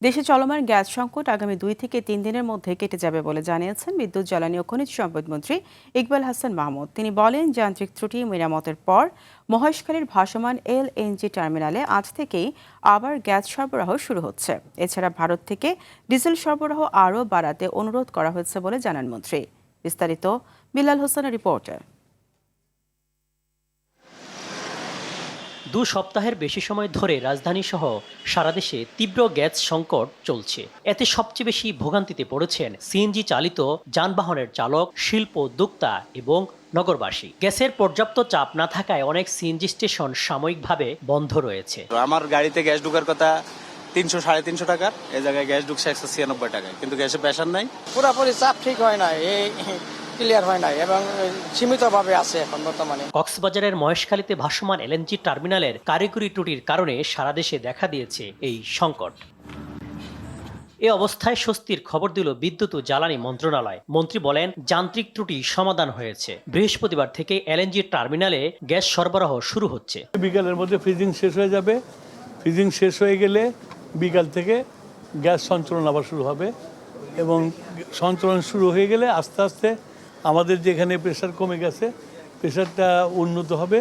দেশে চলমান গ্যাস সংকট আগামী 2 থেকে 3 দিনের মধ্যে কেটে যাবে বলে জানিয়েছেন বিদ্যুৎ, জ্বালানি ও খনিজ সম্পদ মন্ত্রী ইকবাল হাসান মাহমুদ। তিনি বলেন, যান্ত্রিক ত্রুটি মেরামতের পর মহেশখালীর ভাসমান এলএনজি টার্মিনালে আজ থেকেই আবার গ্যাস সরবরাহ শুরু হচ্ছে। এছাড়া ভারত থেকে ডিজেল সরবরাহ আরও বাড়াতে অনুরোধ করা হয়েছে বলে জানান মন্ত্রী। বিস্তারিত বিল্লাল হোসেনের রিপোর্টে। 2 সপ্তাহের বেশি সময় ধরে রাজধানী সহ সারা দেশে তীব্র গ্যাস সংকট চলছে। এতে সবচেয়ে বেশি ভোগান্তিতে পড়েছেন সিএনজি চালিত যানবাহনের চালক, শিল্প উদ্যোক্তা এবং নগরবাসী। গ্যাসের পর্যাপ্ত চাপ না থাকায় অনেক সিএনজি স্টেশন সাময়িকভাবে বন্ধ রয়েছে। আমার গাড়িতে গ্যাস ঢোকার কথা 300-350 টাকার, এই জায়গায় গ্যাস ঢুকছে 196 টাকায়, কিন্তু গ্যাসে প্রেশার নাই। পুরোপুরি চাপ ঠিক হয় না, এই ক্লিয়ার হয় না এবং সীমিতভাবে আছে এখন বর্তমানে। কক্সবাজারের মহেশখালীতে ভাসমান এলএনজি টার্মিনালের কারিগরি ত্রুটির কারণে সারা দেশে দেখা দিয়েছে এই সংকট। এ অবস্থায় স্বস্তির খবর দিল বিদ্যুৎ ও জ্বালানি মন্ত্রণালয়। মন্ত্রী বলেন, যান্ত্রিক ত্রুটি সমাধান হয়েছে। বৃহস্পতিবার থেকে এলএনজি টার্মিনালে গ্যাস সরবরাহ শুরু হচ্ছে। বিকালের মধ্যে ফ্রিজিং শেষ হয়ে যাবে। ফ্রিজিং শেষ হয়ে গেলে বিকাল থেকে গ্যাস সঞ্চালন আবার শুরু হবে এবং সঞ্চালন শুরু হয়ে গেলে আস্তে আস্তে আমাদের যেখানে প্রেশার কমে গেছে প্রেশারটা উন্নত হবে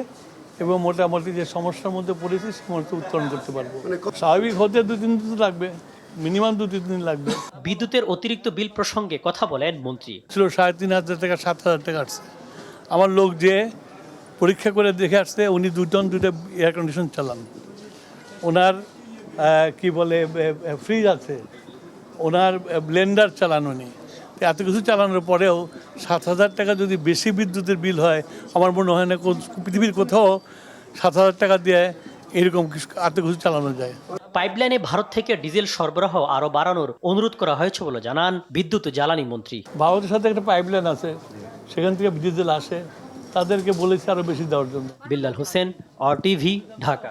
এবং মোটামুটি যে সমস্যার মধ্যে পড়েছি সমস্যা উত্তরণ করতে পারবো। স্বাভাবিক হতে 2-3 দিন লাগবে, মিনিমাম 2-3 দিন লাগবে। বিদ্যুতের অতিরিক্ত বিল প্রসঙ্গে কথা বলেন মন্ত্রী। ছিল 3,500 টাকা, 7,000 টাকা আসছে। আমার লোক যে পরীক্ষা করে দেখে আসছে, উনি 2 টন 2টা এয়ার কন্ডিশন চালান। ওনার কি বলে ফ্রিজ আছে, ওনার ব্লেন্ডার চালান উনি। এত কিছু চালানোর পরেও 7,000 টাকা যদি বেশি বিদ্যুতের বিল হয়, আমার মনে হয় না পৃথিবীর কোথাও 7,000 টাকা দিয়ে এরকম এত কিছু চালানো যায়। পাইপলাইনে ভারত থেকে ডিজেল সরবরাহ আরও বাড়ানোর অনুরোধ করা হয়েছে বলে জানান বিদ্যুৎ ও জ্বালানি মন্ত্রী। ভারতের সাথে একটা পাইপলাইন আছে, সেখান থেকে ডিজেল আসে, তাদেরকে বলেছি আরও বেশি দেওয়ার জন্য। বিল্লাল হোসেন, RTV, ঢাকা।